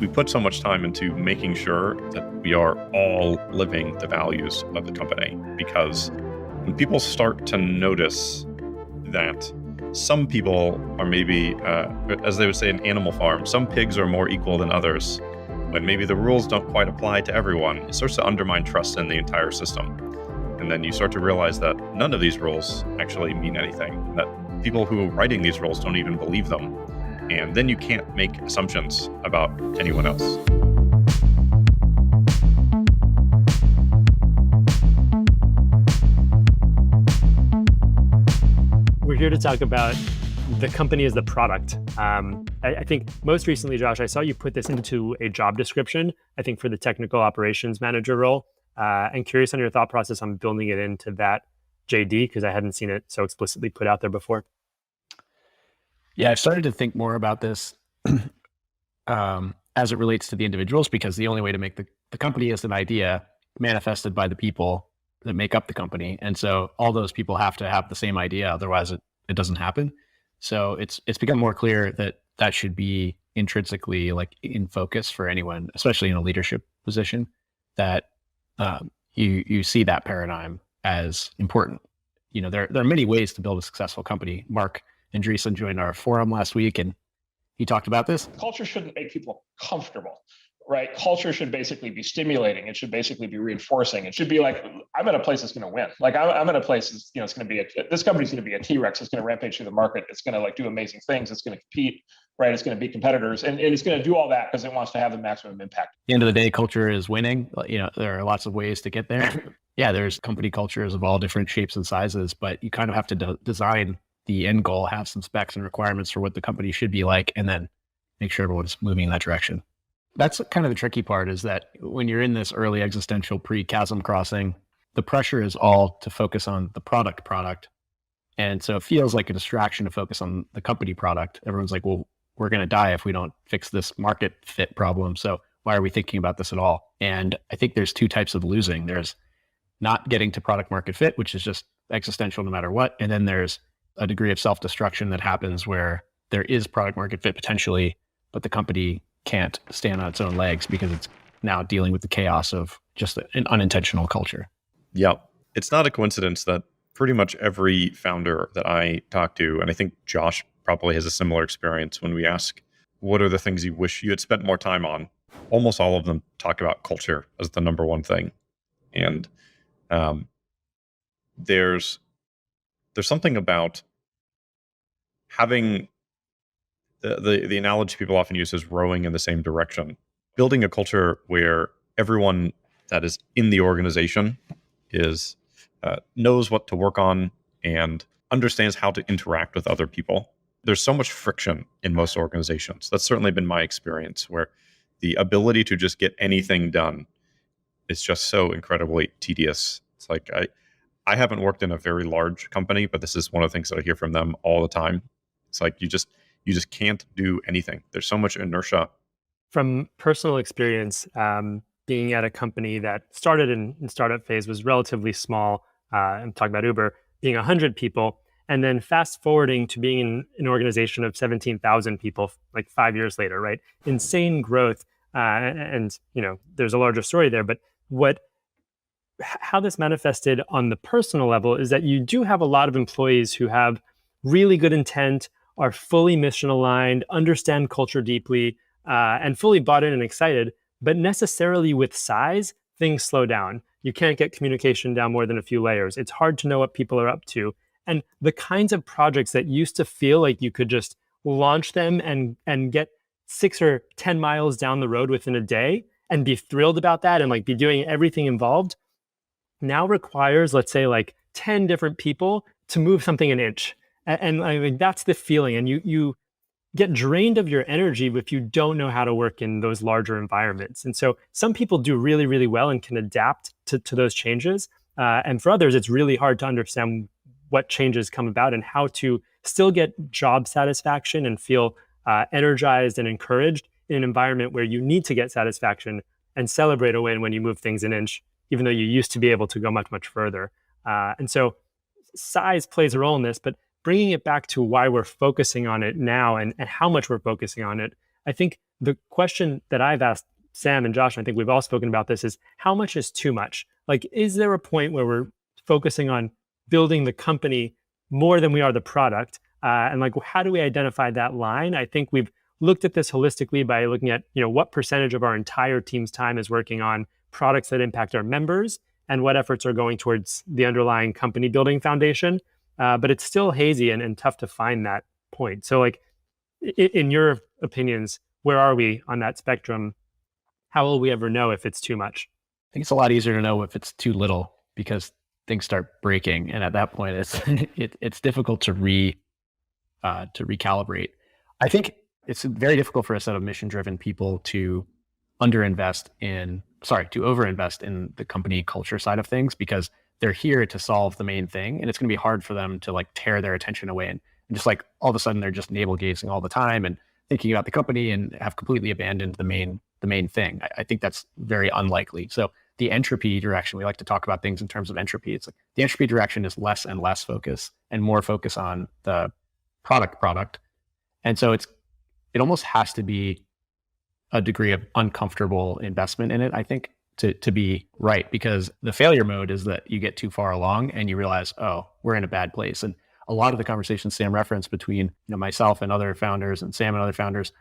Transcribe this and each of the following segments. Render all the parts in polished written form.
We put so much time into making sure that we are all living the values of the company, because when people start to notice that some people are maybe, as they would say in Animal Farm, some pigs are more equal than others, when maybe the rules don't quite apply to everyone, it starts to undermine trust in the entire system. And then you start to realize that none of these rules actually mean anything, that people who are writing these rules don't even believe them. And then you can't make assumptions about anyone else. We're here to talk about the company as the product. I think most recently, Josh, I saw you put this into a job description, I think for the technical operations manager role. And curious on your thought process on building it into that JD, because I hadn't seen it so explicitly put out there before. Yeah, I've started to think more about this as it relates to the individuals, because the only way to make the company is an idea manifested by the people that make up the company. And so all those people have to have the same idea, otherwise it doesn't happen. So it's become more clear that should be intrinsically like in focus for anyone, especially in a leadership position, that you see that paradigm as important. You know, there are many ways to build a successful company. Mark Andreessen joined our forum last week, and he talked about this. Culture shouldn't make people comfortable, right? Culture should basically be stimulating. It should basically be reinforcing. It should be like, I'm at a place that's going to win. Like I'm at a place that's, it's going to be this company's going to be a T-Rex. It's going to rampage through the market. It's going to like do amazing things. It's going to compete, right? It's going to be competitors, and it's going to do all that because it wants to have the maximum impact. At the end of the day, culture is winning. You know, there are lots of ways to get there. Yeah, there's company cultures of all different shapes and sizes, but you kind of have to design the end goal, have some specs and requirements for what the company should be like, and then make sure everyone's moving in that direction. That's kind of the tricky part, is that when you're in this early existential pre-chasm crossing, the pressure is all to focus on the product. And so it feels like a distraction to focus on the company product. Everyone's like, well, we're going to die if we don't fix this market fit problem. So why are we thinking about this at all? And I think there's two types of losing. There's not getting to product market fit, which is just existential no matter what. And then there's a degree of self-destruction that happens where there is product market fit potentially, but the company can't stand on its own legs because it's now dealing with the chaos of just an unintentional culture. Yeah. It's not a coincidence that pretty much every founder that I talk to, and I think Josh probably has a similar experience, when we ask, what are the things you wish you had spent more time on? Almost all of them talk about culture as the number one thing. And there's something about having the analogy people often use is rowing in the same direction. Building a culture where everyone that is in the organization is knows what to work on and understands how to interact with other people. There's so much friction in most organizations. That's certainly been my experience, where the ability to just get anything done is just so incredibly tedious. It's like I haven't worked in a very large company, but this is one of the things that I hear from them all the time. It's like you just can't do anything. There's so much inertia. From personal experience, being at a company that started in startup phase, was relatively small. I'm talking about Uber, being 100 people, and then fast forwarding to being in an organization of 17,000 people, like 5 years later, right? Insane growth. And there's a larger story there, but how this manifested on the personal level is that you do have a lot of employees who have really good intent, are fully mission aligned, understand culture deeply, and fully bought in and excited. But necessarily with size, things slow down. You can't get communication down more than a few layers. It's hard to know what people are up to. And the kinds of projects that used to feel like you could just launch them and get 6 or 10 miles down the road within a day and be thrilled about that and like be doing everything involved, now requires, let's say, like 10 different people to move something an inch. And I mean, that's the feeling. And you get drained of your energy if you don't know how to work in those larger environments. And so some people do really, really well and can adapt to those changes. And for others, it's really hard to understand what changes come about and how to still get job satisfaction and feel energized and encouraged in an environment where you need to get satisfaction and celebrate a win when you move things an inch, even though you used to be able to go much, much further. And so size plays a role in this, but bringing it back to why we're focusing on it now and how much we're focusing on it, I think the question that I've asked Sam and Josh, and I think we've all spoken about this, is how much is too much? Like, is there a point where we're focusing on building the company more than we are the product? And like, how do we identify that line? I think we've looked at this holistically by looking at, what percentage of our entire team's time is working on products that impact our members and what efforts are going towards the underlying company building foundation. But it's still hazy and tough to find that point. So like, in your opinions, where are we on that spectrum? How will we ever know if it's too much? I think it's a lot easier to know if it's too little because things start breaking, and at that point, it's difficult to recalibrate. I think it's very difficult for a set of mission-driven people to overinvest in the company culture side of things because they're here to solve the main thing, and it's going to be hard for them to like tear their attention away and just like all of a sudden they're just navel gazing all the time and thinking about the company and have completely abandoned the main thing. I think that's very unlikely. So the entropy direction, we like to talk about things in terms of entropy. It's like the entropy direction is less and less focus and more focus on the product. And so it almost has to be a degree of uncomfortable investment in it, I think, to be right, because the failure mode is that you get too far along and you realize, oh, we're in a bad place. And a lot of the conversations Sam referenced between myself and other founders and Sam and other founders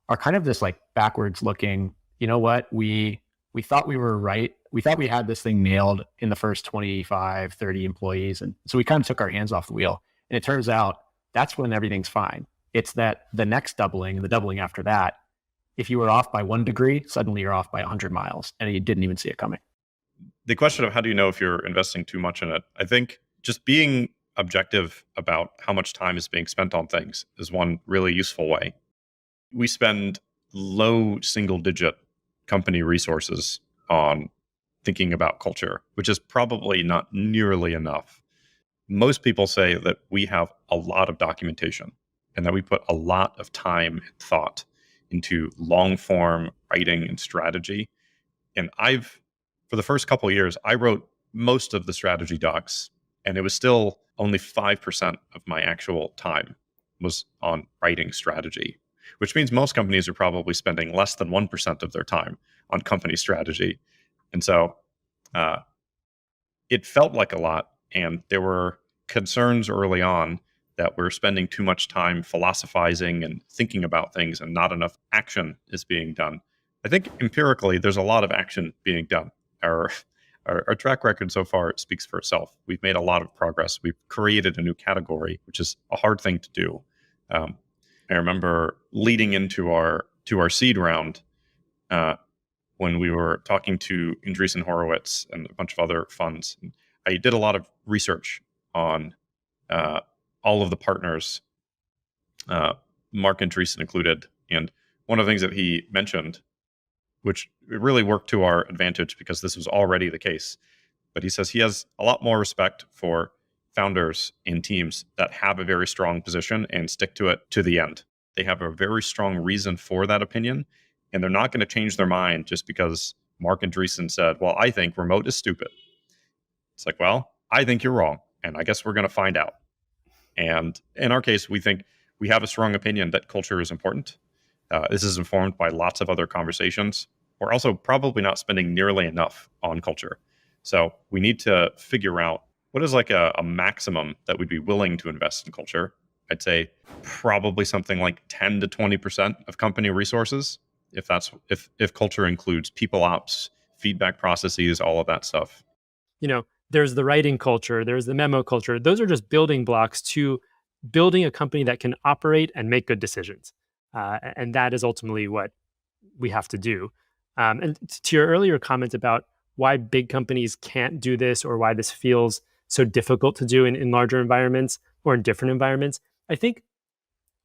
are kind of this like backwards looking, we thought we were right. We thought we had this thing nailed in the first 25, 30 employees. And so we kind of took our hands off the wheel. And it turns out that's when everything's fine. It's that the next doubling, the doubling after that, if you were off by 1 degree, suddenly you're off by 100 miles and you didn't even see it coming. The question of how do you know if you're investing too much in it, I think just being objective about how much time is being spent on things is one really useful way. We spend low single-digit company resources on thinking about culture, which is probably not nearly enough. Most people say that we have a lot of documentation and that we put a lot of time and thought into long-form writing and strategy. And for the first couple of years, I wrote most of the strategy docs, and it was still only 5% of my actual time was on writing strategy, which means most companies are probably spending less than 1% of their time on company strategy. And so it felt like a lot, and there were concerns early on that we're spending too much time philosophizing and thinking about things and not enough action is being done. I think empirically, there's a lot of action being done. Our track record so far speaks for itself. We've made a lot of progress. We've created a new category, which is a hard thing to do. I remember leading into our seed round when we were talking to Andreessen Horowitz and a bunch of other funds. I did a lot of research on all of the partners, Mark Andreessen included. And one of the things that he mentioned, which really worked to our advantage because this was already the case, but he says he has a lot more respect for founders and teams that have a very strong position and stick to it to the end. They have a very strong reason for that opinion, and they're not going to change their mind just because Mark Andreessen said, well, I think remote is stupid. It's like, well, I think you're wrong, and I guess we're going to find out. And in our case, we think we have a strong opinion that culture is important. This is informed by lots of other conversations. We're also probably not spending nearly enough on culture. So we need to figure out what is like a maximum that we'd be willing to invest in culture. I'd say probably something like 10 to 20% of company resources, if culture includes people ops, feedback processes, all of that stuff. There's the writing culture, there's the memo culture. Those are just building blocks to building a company that can operate and make good decisions. And that is ultimately what we have to do. And to your earlier comment about why big companies can't do this or why this feels so difficult to do in larger environments or in different environments, I think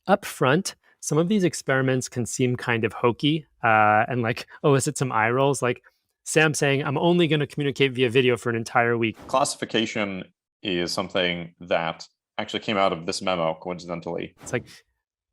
up front, some of these experiments can seem kind of hokey and like elicit some eye rolls. Like Sam saying, I'm only going to communicate via video for an entire week. Classification is something that actually came out of this memo, coincidentally. It's like,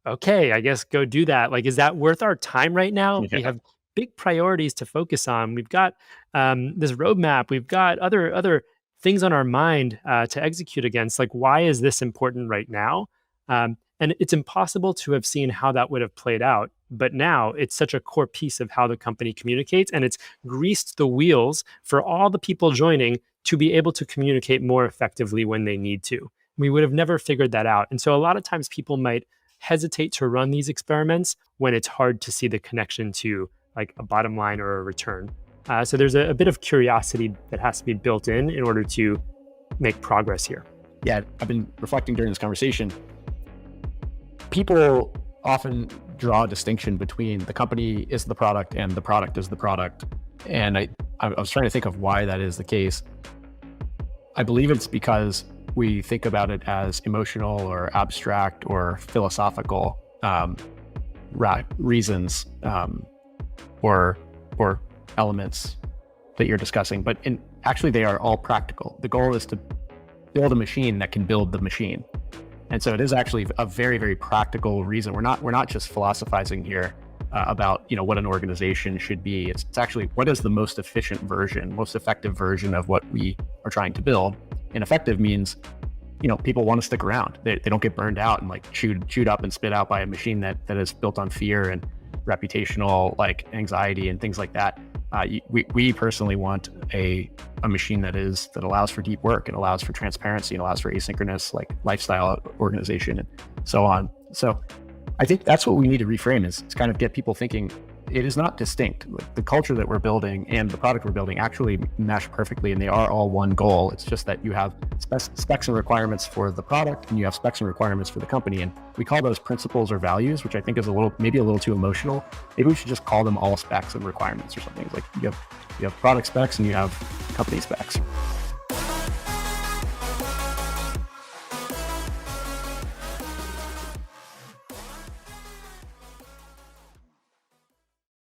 okay, I guess go do that. Like, is that worth our time right now? Yeah. We have big priorities to focus on. We've got this roadmap. We've got other things on our mind to execute against. Like, why is this important right now? And it's impossible to have seen how that would have played out But now it's such a core piece of how the company communicates, and it's greased the wheels for all the people joining to be able to communicate more effectively when they need to. We would have never figured that out. And so a lot of times people might hesitate to run these experiments when it's hard to see the connection to like a bottom line or a return. So there's a bit of curiosity that has to be built in order to make progress here. Yeah, I've been reflecting during this conversation. People often draw a distinction between the company is the product and the product is the product. And I was trying to think of why that is the case. I believe it's because we think about it as emotional or abstract or philosophical reasons or elements that you're discussing. But actually, they are all practical. The goal is to build a machine that can build the machine. And so it is actually a very, very practical reason. We're not just philosophizing here about what an organization should be. It's actually what is the most efficient version, most effective version of what we are trying to build. And effective means, people want to stick around. They don't get burned out and like chewed up and spit out by a machine that is built on fear and reputational like anxiety and things like that. We personally want a machine that allows for deep work and allows for transparency and allows for asynchronous like lifestyle organization and so on. So I think that's what we need to reframe is to kind of get people thinking it is not distinct. Like the culture that we're building and the product we're building actually mesh perfectly, and they are all one goal. It's just that you have specs and requirements for the product and you have specs and requirements for the company. And we call those principles or values, which I think is maybe a little too emotional. Maybe we should just call them all specs and requirements or something. It's like you have product specs and you have company specs.